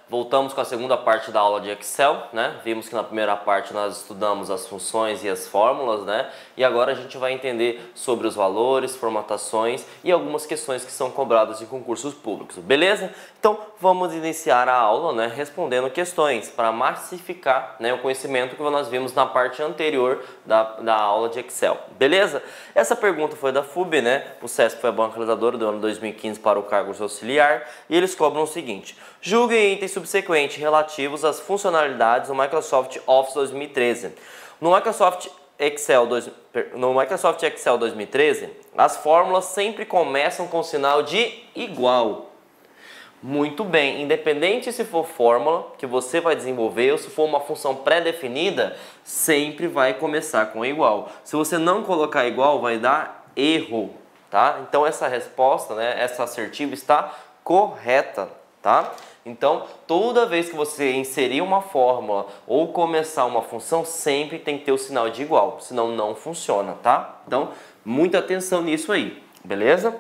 Voltamos com a segunda parte da aula de Excel, né? Vimos que na primeira parte nós estudamos as funções e as fórmulas, né? E agora a gente vai entender sobre os valores, formatações e algumas questões que são cobradas em concursos públicos, beleza? Então vamos iniciar a aula, né? Respondendo questões para massificar, né, o conhecimento que nós vimos na parte anterior da aula de Excel, beleza? Essa pergunta foi da FUB, né? O SESC foi a banca realizadora do ano 2015 para o cargo de auxiliar e eles cobram o seguinte: julgue itens subsequentes relativos às funcionalidades do Microsoft Office 2013. No Microsoft Excel 2013, as fórmulas sempre começam com sinal de igual. Muito bem, independente se for fórmula que você vai desenvolver ou se for uma função pré-definida, sempre vai começar com igual. Se você não colocar igual, vai dar erro, tá? Então essa resposta, né, essa assertiva está correta, tá? Então, toda vez que você inserir uma fórmula ou começar uma função, sempre tem que ter o sinal de igual, senão não funciona, tá? Então, muita atenção nisso aí, beleza?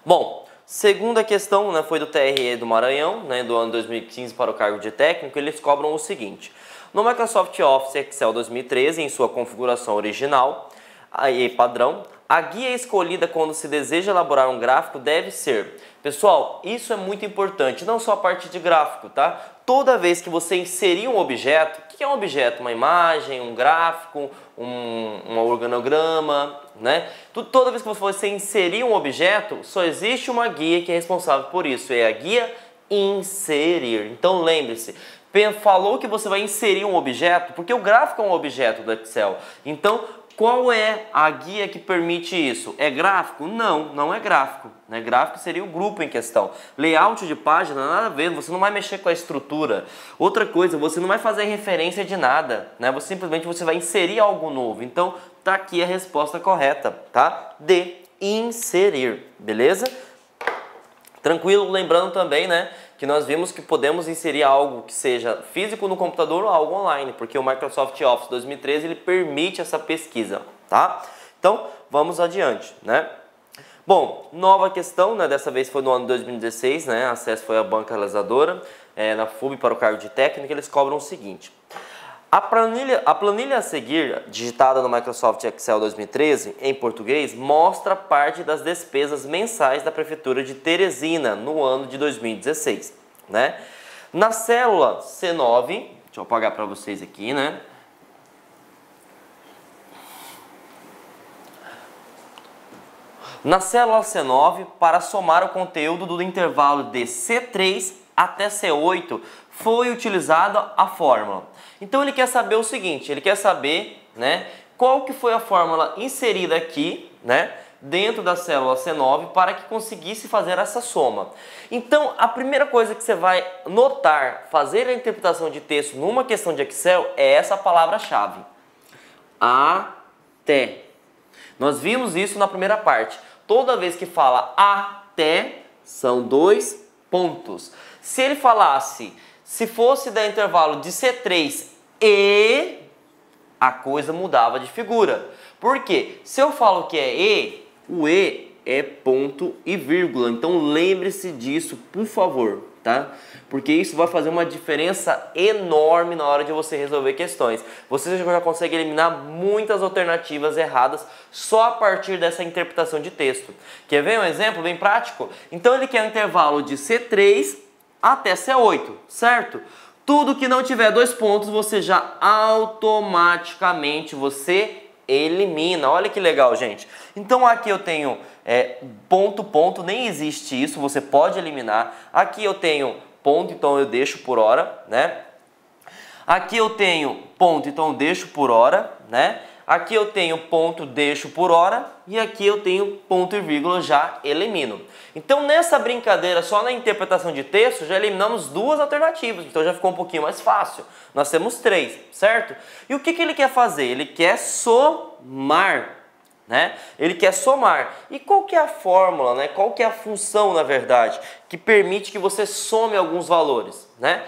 Bom, segunda questão, né, foi do TRE do Maranhão, né, do ano 2015 para o cargo de técnico. Eles cobram o seguinte: no Microsoft Office Excel 2013, em sua configuração original e padrão, a guia escolhida quando se deseja elaborar um gráfico deve ser... Pessoal, isso é muito importante, não só a parte de gráfico, tá? Toda vez que você inserir um objeto, o que é um objeto? Uma imagem, um gráfico, um organograma, né? Toda vez que você inserir um objeto, só existe uma guia que é responsável por isso, é a guia inserir. Então lembre-se, falou que você vai inserir um objeto, porque o gráfico é um objeto do Excel. Então, qual é a guia que permite isso? É gráfico? Não, não é gráfico, né? Gráfico seria o grupo em questão. Layout de página, nada a ver, você não vai mexer com a estrutura. Outra coisa, você não vai fazer referência de nada, né? Simplesmente você vai inserir algo novo. Então, tá aqui a resposta correta, tá? De inserir, beleza? Tranquilo, lembrando também, né, que nós vimos que podemos inserir algo que seja físico no computador ou algo online, porque o Microsoft Office 2013 ele permite essa pesquisa, tá? Então, vamos adiante, né? Bom, nova questão, né, dessa vez foi no ano 2016, né, a SESC foi a banca realizadora, na FUB para o cargo de técnico, eles cobram o seguinte: a planilha a seguir, digitada no Microsoft Excel 2013, em português, mostra parte das despesas mensais da Prefeitura de Teresina no ano de 2016, né? Na célula C9, deixa eu apagar para vocês aqui, né? Na célula C9, para somar o conteúdo do intervalo de C3 até C8, foi utilizada a fórmula. Então ele quer saber o seguinte, ele quer saber, né, qual que foi a fórmula inserida aqui, né, dentro da célula C9 para que conseguisse fazer essa soma. Então a primeira coisa que você vai notar, fazer a interpretação de texto numa questão de Excel é essa palavra-chave. Até. Nós vimos isso na primeira parte. Toda vez que fala até, são dois pontos. Se ele falasse, se fosse dar intervalo de C3 e, a coisa mudava de figura. Por quê? Se eu falo que é e, o e é ponto e vírgula. Então lembre-se disso, por favor, tá? Porque isso vai fazer uma diferença enorme na hora de você resolver questões. Você já consegue eliminar muitas alternativas erradas só a partir dessa interpretação de texto. Quer ver um exemplo bem prático? Então ele quer um intervalo de C3 até C8, certo? Tudo que não tiver dois pontos, você já automaticamente elimina. Olha que legal, gente. Então aqui eu tenho ponto, ponto, nem existe isso, você pode eliminar. Aqui eu tenho ponto, então eu deixo por hora, né? Aqui eu tenho ponto, então eu deixo por hora, né? Aqui eu tenho ponto, deixo por hora, e aqui eu tenho ponto e vírgula, já elimino. Então nessa brincadeira, só na interpretação de texto, já eliminamos duas alternativas, então já ficou um pouquinho mais fácil. Nós temos três, certo? E o que ele quer fazer? Ele quer somar, né? Ele quer somar. E qual que é a fórmula, né? Qual que é a função, na verdade, que permite que você some alguns valores, né?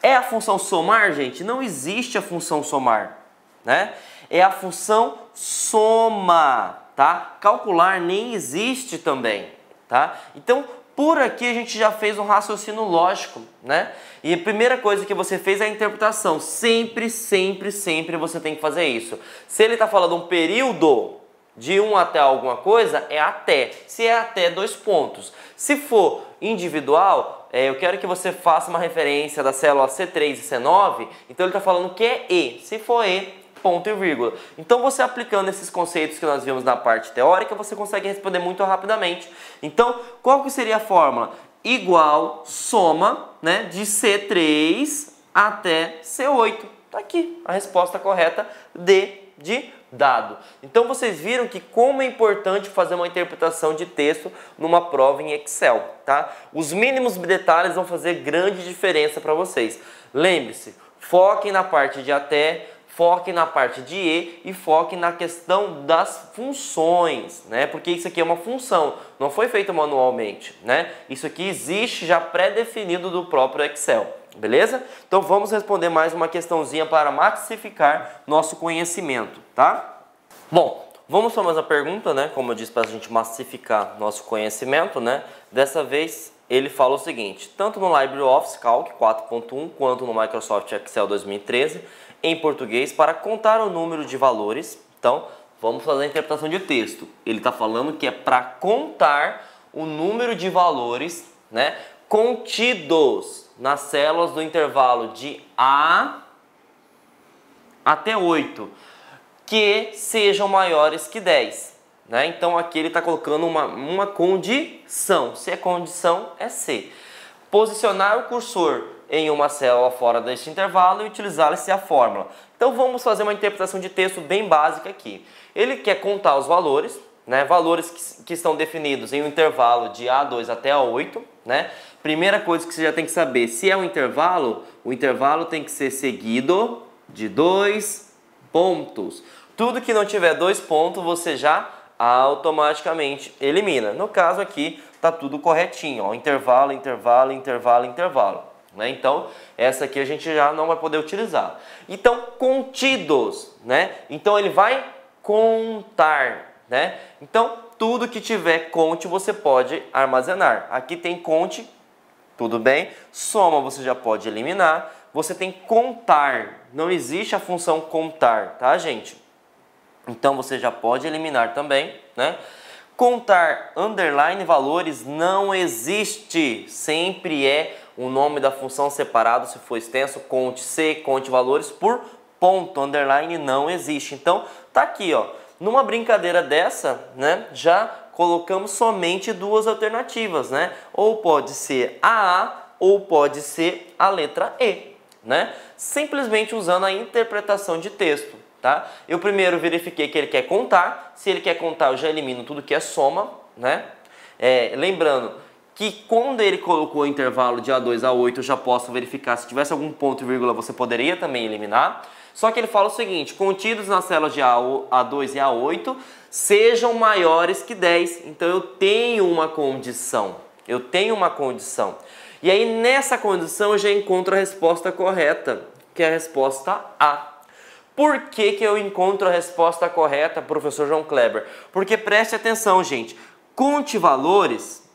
É a função somar, gente? Não existe a função somar, né? É a função soma, tá? Calcular nem existe também, tá? Então, Por aqui a gente já fez um raciocínio lógico, né? E a primeira coisa que você fez é a interpretação. Sempre, sempre, sempre você tem que fazer isso. Se ele está falando um período de 1 até alguma coisa, é até. Se é até, 2 pontos. Se for individual, eu quero que você faça uma referência da célula C3 e C9, então ele está falando que é E. Se for E, ponto e vírgula. Então você aplicando esses conceitos que nós vimos na parte teórica, você consegue responder muito rapidamente. Então, qual que seria a fórmula? Igual soma, né, de C3 até C8. Tá aqui a resposta correta, D de dado. Então vocês viram que como é importante fazer uma interpretação de texto numa prova em Excel, tá? Os mínimos detalhes vão fazer grande diferença para vocês. Lembre-se, foquem na parte de até, foquem na parte de e foquem na questão das funções, né? Porque isso aqui é uma função, não foi feito manualmente, né? Isso aqui existe já pré-definido do próprio Excel. Beleza? Então vamos responder mais uma questãozinha para massificar nosso conhecimento, tá? Bom, vamos para mais uma pergunta, né? Como eu disse, para a gente massificar nosso conhecimento, né? Dessa vez ele fala o seguinte: tanto no LibreOffice Calc 4.1 quanto no Microsoft Excel 2013, em português, para contar o número de valores. Então, vamos fazer a interpretação de texto. Ele está falando que é para contar o número de valores, né, contidos nas células do intervalo de A até 8, que sejam maiores que 10. Né? Então aqui ele está colocando uma condição. Se é condição, é C. Posicionar o cursor em uma célula fora deste intervalo e utilizar-se a fórmula. Então vamos fazer uma interpretação de texto bem básica aqui. Ele quer contar os valores, né? Valores que estão definidos em um intervalo de A2 até A8. Né? Primeira coisa que você já tem que saber, se é um intervalo, o intervalo tem que ser seguido de 2 pontos. Tudo que não tiver 2 pontos, você já automaticamente elimina. No caso aqui, está tudo corretinho, ó, intervalo, intervalo, intervalo, intervalo. Né? Então, essa aqui a gente já não vai poder utilizar. Então, contidos, né? Então, ele vai contar, né? Então, tudo que tiver conte, você pode armazenar. Aqui tem conte, tudo bem. Soma, você já pode eliminar. Você tem contar, não existe a função contar, tá, gente? Então, você já pode eliminar também, né? Contar underline valores não existe, sempre é o nome da função separado, se for extenso, conte C, conte valores por ponto, underline não existe. Então, tá aqui, ó, numa brincadeira dessa, né, já colocamos somente 2 alternativas, né? Ou pode ser a A ou pode ser a letra E, né? Simplesmente usando a interpretação de texto. Tá? Eu primeiro verifiquei que ele quer contar. Se ele quer contar, eu já elimino tudo que é soma, né? Lembrando que quando ele colocou o intervalo de A2 a 8, eu já posso verificar se tivesse algum ponto e vírgula, você poderia também eliminar. Só que ele fala o seguinte: contidos nas células de A2 e A8 sejam maiores que 10. Então eu tenho uma condição. Eu tenho uma condição. E aí nessa condição eu já encontro a resposta correta, que é a resposta A. Por que que eu encontro a resposta correta, professor João Kleber? Porque preste atenção, gente. Conte valores,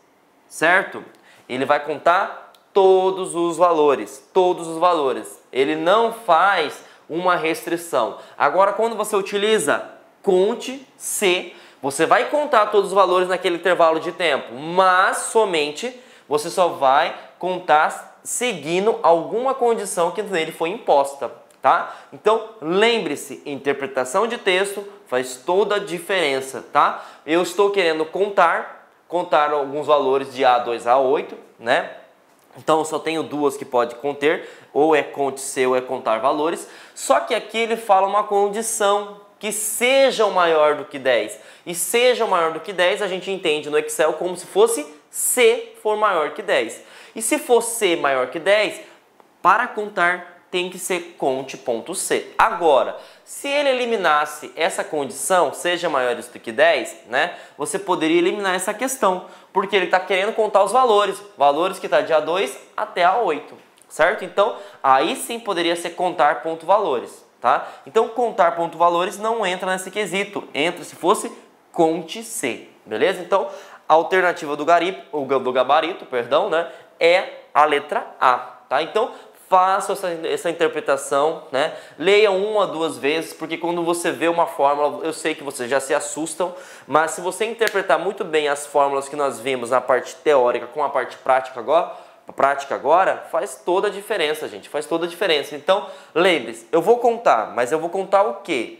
certo? Ele vai contar todos os valores, todos os valores. Ele não faz uma restrição. Agora, quando você utiliza conte C, você vai contar todos os valores naquele intervalo de tempo, mas somente você só vai contar seguindo alguma condição que nele foi imposta. Tá? Então, lembre-se, interpretação de texto faz toda a diferença, tá? Eu estou querendo contar alguns valores de A2 a 8, né? Então, eu só tenho 2 que pode conter, ou é conte C ou é contar valores. Só que aqui ele fala uma condição, que sejam maior do que 10. E sejam maior do que 10, a gente entende no Excel como se fosse C for maior que 10. E se for C maior que 10, para contar tem que ser conte.C. Agora, se ele eliminasse essa condição, seja maiores do que 10, né, você poderia eliminar essa questão, porque ele está querendo contar os valores que está de A2 até A8, certo? Então, aí sim poderia ser contar ponto valores, tá? Então, contar ponto valores não entra nesse quesito, entra se fosse conte C, beleza? Então, a alternativa do gabarito, perdão, né, é a letra A, tá? Então, faça essa interpretação, né? Leia uma ou duas vezes, porque quando você vê uma fórmula, eu sei que vocês já se assustam, mas se você interpretar muito bem as fórmulas que nós vimos na parte teórica com a parte prática agora, faz toda a diferença, gente, faz toda a diferença. Então, lembre-se, eu vou contar, mas eu vou contar o quê?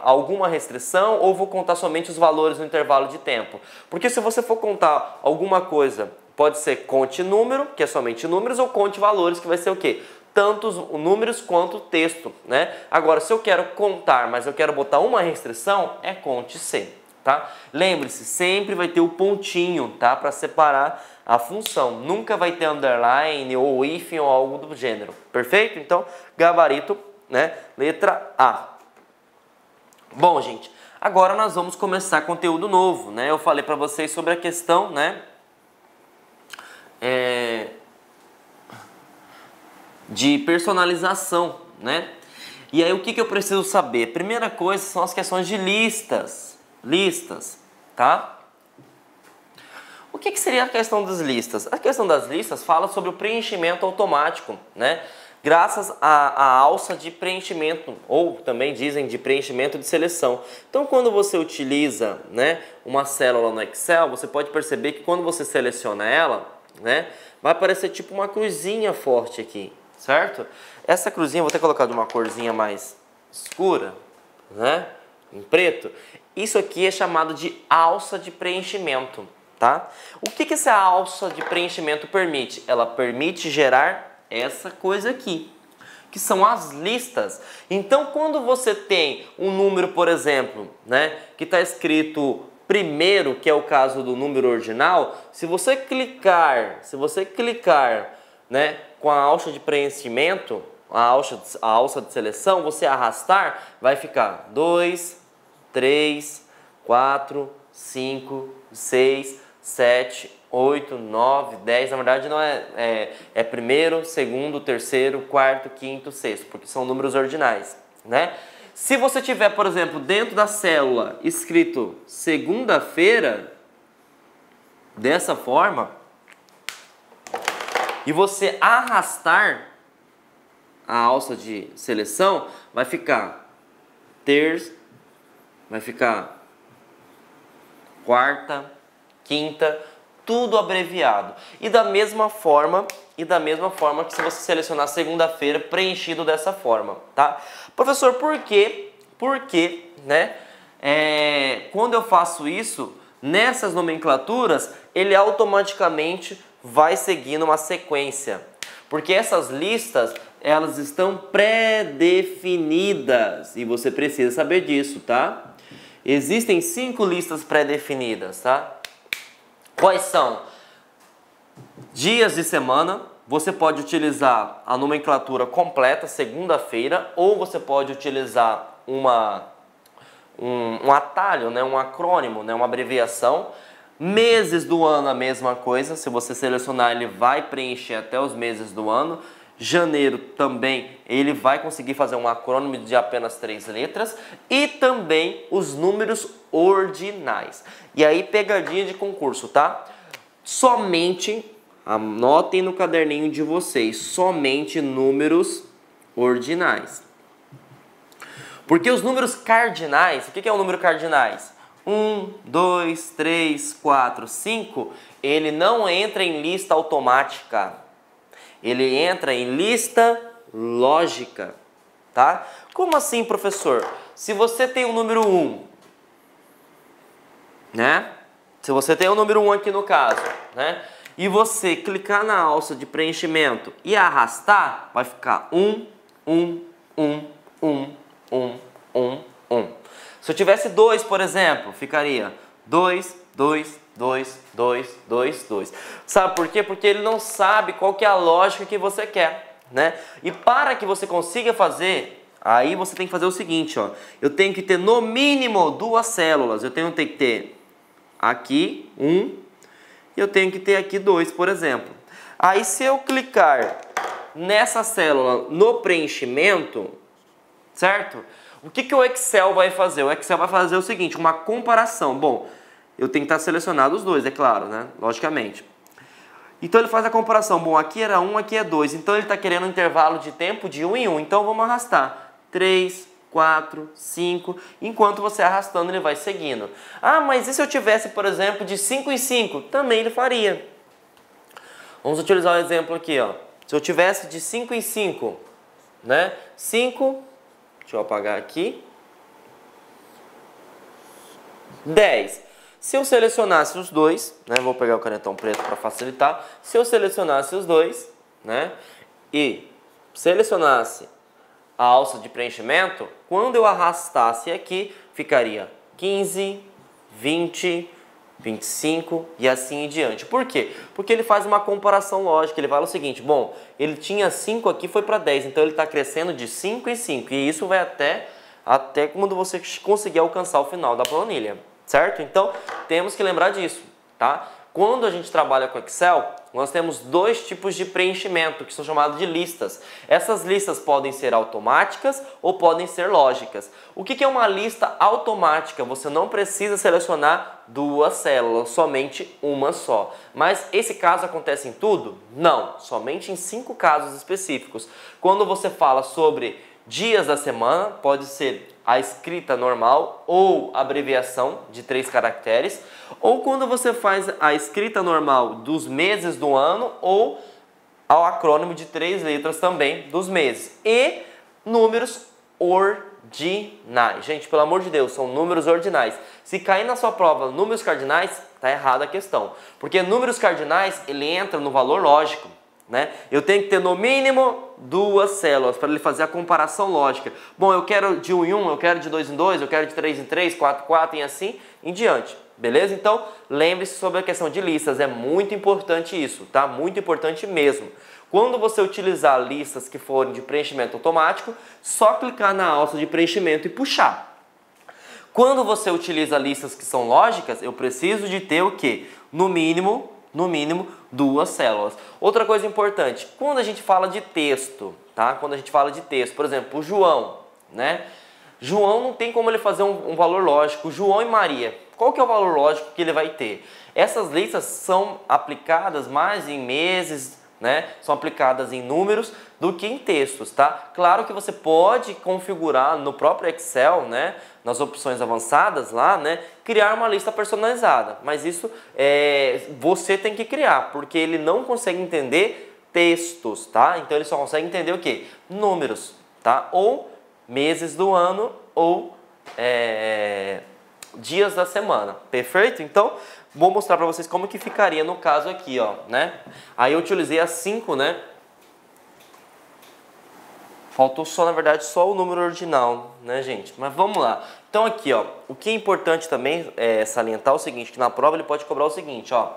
Alguma restrição ou vou contar somente os valores no intervalo de tempo? Porque se você for contar alguma coisa, pode ser conte número, que é somente números, ou conte valores, que vai ser o quê? Tanto os números quanto o texto, né? Agora, se eu quero contar, mas eu quero botar uma restrição, é conte C, tá? Lembre-se, sempre vai ter o pontinho, tá? Para separar a função. Nunca vai ter underline ou hífen ou algo do gênero, perfeito? Então, gabarito, né? Letra A. Bom, gente, agora nós vamos começar conteúdo novo, né? Eu falei para vocês sobre a questão, né? De personalização, né? E aí o que eu preciso saber? Primeira coisa são as questões de listas, tá? O que seria a questão das listas? A questão das listas fala sobre o preenchimento automático, né? Graças à alça de preenchimento, ou também dizem de preenchimento de seleção. Então, quando você utiliza, né, uma célula no Excel, você pode perceber que quando você seleciona ela, né, vai aparecer tipo uma cruzinha forte aqui, certo? Essa cruzinha, vou ter colocado uma corzinha mais escura, né, em preto. Isso aqui é chamado de alça de preenchimento, tá? O que essa alça de preenchimento permite? Ela permite gerar essa coisa aqui, que são as listas. Então, quando você tem um número, por exemplo, né, que está escrito primeiro, que é o caso do número ordinal, se você clicar, né, com a alça de preenchimento, a alça de seleção, você arrastar, vai ficar 2, 3, 4, 5, 6, 7, 8, 9, 10, na verdade não é primeiro, segundo, terceiro, quarto, quinto, sexto, porque são números ordinais, né? Se você tiver, por exemplo, dentro da célula escrito segunda-feira, dessa forma, e você arrastar a alça de seleção, vai ficar terça, vai ficar quarta, quinta, tudo abreviado. E da mesma forma que se você selecionar segunda-feira, preenchido dessa forma, tá? Professor, por quê? Porque, né, quando eu faço isso, nessas nomenclaturas, ele automaticamente vai seguindo uma sequência. Porque essas listas, elas estão pré-definidas. E você precisa saber disso, tá? Existem 5 listas pré-definidas, tá? Quais são? Dias de semana, você pode utilizar a nomenclatura completa, segunda-feira, ou você pode utilizar um atalho, né, um acrônimo, né, uma abreviação. Meses do ano, a mesma coisa, se você selecionar, ele vai preencher até os meses do ano. Janeiro também, ele vai conseguir fazer um acrônimo de apenas 3 letras. E também os números ordinais. E aí, pegadinha de concurso, tá? Somente, anotem no caderninho de vocês, somente números ordinais. Porque os números cardinais, o que é um número cardinais? 1, 2, 3, 4, 5, ele não entra em lista automática. Ele entra em lista lógica, tá? Como assim, professor? Se você tem o número 1, né? Se você tem o número 1 aqui no caso, né? E você clicar na alça de preenchimento e arrastar, vai ficar 1, 1, 1, 1, 1, 1, 1. Se eu tivesse 2, por exemplo, ficaria 2, 2, 2, 2, 2, 2. Sabe por quê? Porque ele não sabe qual que é a lógica que você quer, né? E para que você consiga fazer, aí você tem que fazer o seguinte, ó. Eu tenho que ter no mínimo 2 células. Eu tenho que ter aqui 1 e eu tenho que ter aqui 2, por exemplo. Aí se eu clicar nessa célula no preenchimento, certo? O que o Excel vai fazer? O Excel vai fazer o seguinte, uma comparação. Bom, eu tenho que estar selecionado os dois, é claro, né? Logicamente. Então ele faz a comparação, bom, aqui era 1, aqui é 2, então ele está querendo um intervalo de tempo de 1 em 1, então vamos arrastar 3, 4, 5, enquanto você arrastando ele vai seguindo. Ah, mas e se eu tivesse, por exemplo, de 5 em 5? Também ele faria. Vamos utilizar o exemplo aqui, ó. Se eu tivesse de 5 em 5, né? 5, deixa eu apagar aqui, 10. Se eu selecionasse os dois, né, vou pegar o canetão preto para facilitar. Se eu selecionasse os dois, né, e selecionasse a alça de preenchimento, quando eu arrastasse aqui, ficaria 15, 20, 25 e assim em diante. Por quê? Porque ele faz uma comparação lógica. Ele fala o seguinte, bom, ele tinha 5 aqui, foi para 10, então ele está crescendo de 5 em 5. E isso vai até quando você conseguir alcançar o final da planilha. Certo? Então, temos que lembrar disso, tá? Quando a gente trabalha com Excel, nós temos dois tipos de preenchimento, que são chamados de listas. Essas listas podem ser automáticas ou podem ser lógicas. O que é uma lista automática? Você não precisa selecionar duas células, somente uma só. Mas esse caso acontece em tudo? Não, somente em 5 casos específicos. Quando você fala sobre dias da semana, pode ser a escrita normal ou abreviação de 3 caracteres, ou quando você faz a escrita normal dos meses do ano ou ao acrônimo de 3 letras também dos meses. E números ordinais. Gente, pelo amor de Deus, são números ordinais. Se cair na sua prova números cardinais, tá errada a questão. Porque números cardinais, ele entra no valor lógico. Né? Eu tenho que ter no mínimo 2 células para ele fazer a comparação lógica. Bom, eu quero de 1 em 1, eu quero de 2 em 2, eu quero de 3 em 3, 4 em 4 e assim em diante. Beleza? Então, lembre-se sobre a questão de listas. É muito importante isso, tá? Muito importante mesmo. Quando você utilizar listas que forem de preenchimento automático, só clicar na alça de preenchimento e puxar. Quando você utiliza listas que são lógicas, eu preciso de ter o quê? No mínimo 2 células. Outra coisa importante, quando a gente fala de texto, tá? Quando a gente fala de texto, por exemplo, o João, né? João não tem como ele fazer um valor lógico. João e Maria, qual que é o valor lógico que ele vai ter? Essas listas são aplicadas mais em meses, né? São aplicadas em números do que em textos, tá? Claro que você pode configurar no próprio Excel, né? Nas opções avançadas lá, né? Criar uma lista personalizada, mas isso você tem que criar, porque ele não consegue entender textos, tá? Então ele só consegue entender o quê? Números, tá? Ou meses do ano ou dias da semana, perfeito? Então, vou mostrar para vocês como que ficaria no caso aqui, ó, né? Aí eu utilizei as 5, né? Faltou só, na verdade, só o número ordinal, né, gente? Mas vamos lá. Então aqui, ó, o que é importante também é salientar o seguinte, que na prova ele pode cobrar o seguinte, ó.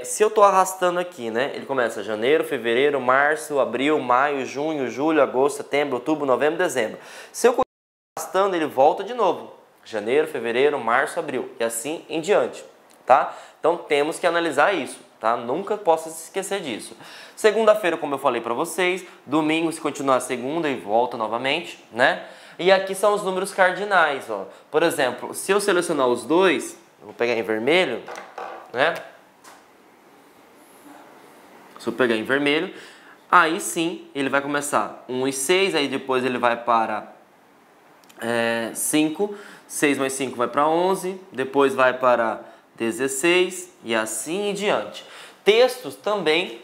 Se eu tô arrastando aqui, né, ele começa janeiro, fevereiro, março, abril, maio, junho, julho, agosto, setembro, outubro, novembro, dezembro. Se eu continuar arrastando, ele volta de novo. Janeiro, fevereiro, março, abril e assim em diante, tá? Então temos que analisar isso, tá? Nunca possa se esquecer disso. Segunda-feira, como eu falei para vocês, domingo se continuar segunda e volta novamente, né? E aqui são os números cardinais, ó. Por exemplo, se eu selecionar os dois, eu vou pegar em vermelho, né? Se eu pegar em vermelho, aí sim ele vai começar 1 e 6, aí depois ele vai para 5, 6 mais 5 vai para 11, depois vai para 16 e assim em diante. Textos também,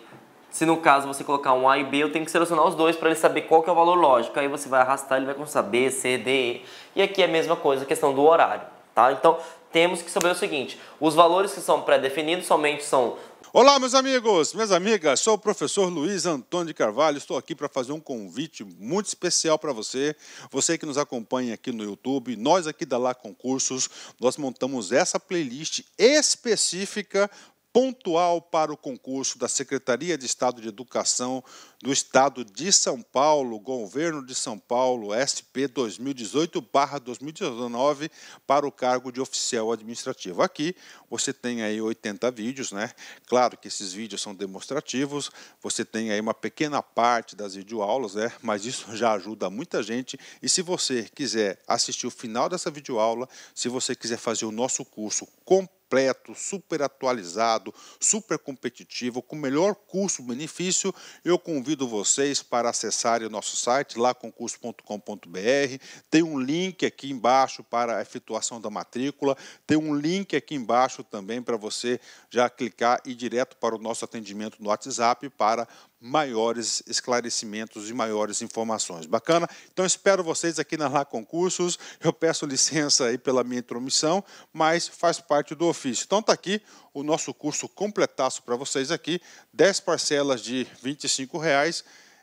se no caso você colocar um A e B, eu tenho que selecionar os dois para ele saber qual que é o valor lógico. Aí você vai arrastar, ele vai começar B, C, D, E. E aqui é a mesma coisa, a questão do horário, tá? Então, temos que saber o seguinte, os valores que são pré-definidos somente são... Olá, meus amigos, minhas amigas, sou o professor Luiz Antônio de Carvalho, estou aqui para fazer um convite muito especial para você, você que nos acompanha aqui no YouTube, nós aqui da Lá Concursos, nós montamos essa playlist específica pontual para o concurso da Secretaria de Estado de Educação do Estado de São Paulo, Governo de São Paulo, SP 2018/2019, para o cargo de oficial administrativo. Aqui você tem aí 80 vídeos, né? Claro que esses vídeos são demonstrativos, você tem aí uma pequena parte das videoaulas, né? Mas isso já ajuda muita gente. E se você quiser assistir o final dessa videoaula, se você quiser fazer o nosso curso completo, super atualizado, super competitivo, com melhor custo-benefício, eu convido vocês para acessarem o nosso site, laconcurso.com.br. Tem um link aqui embaixo para a efetuação da matrícula, tem um link aqui embaixo também para você já clicar e ir direto para o nosso atendimento no WhatsApp para maiores esclarecimentos e maiores informações. Bacana? Então espero vocês aqui na Lá Concursos. Eu peço licença aí pela minha intromissão, mas faz parte do ofício. Então tá aqui o nosso curso completaço para vocês aqui, 10 parcelas de R$ 25.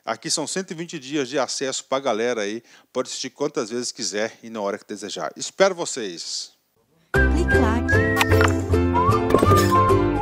Aqui são 120 dias de acesso para a galera aí, pode assistir quantas vezes quiser e na hora que desejar. Espero vocês! Clique lá.